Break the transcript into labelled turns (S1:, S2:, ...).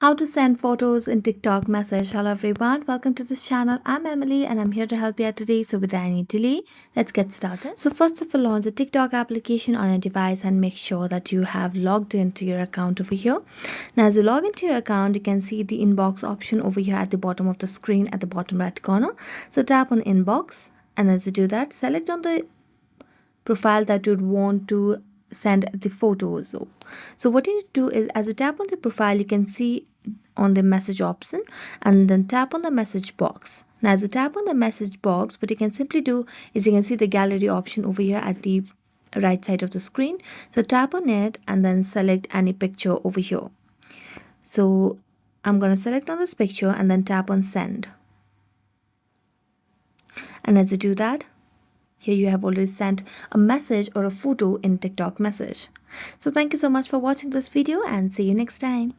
S1: How to send photos in TikTok message. Hello everyone, welcome to this channel. I'm Emily and I'm here to help you out today. So without any delay, let's get started. So first of all, launch the TikTok application on your device and make sure that you have logged into your account over here. Now as you log into your account, you can see the inbox option over here at the bottom of the screen at the bottom right corner. So tap on inbox, and as you do that, select on the profile that you'd want to send the photos. So what you need to do is, as you tap on the profile, you can see on the message option and then tap on the message box. Now as you tap on the message box, what you can simply do is you can see the gallery option over here at the right side of the screen. So tap on it and then select any picture over here. So I'm going to select on this picture and then tap on send. And as you do that, here you have already sent a message or a photo in TikTok message. So thank you so much for watching this video and see you next time.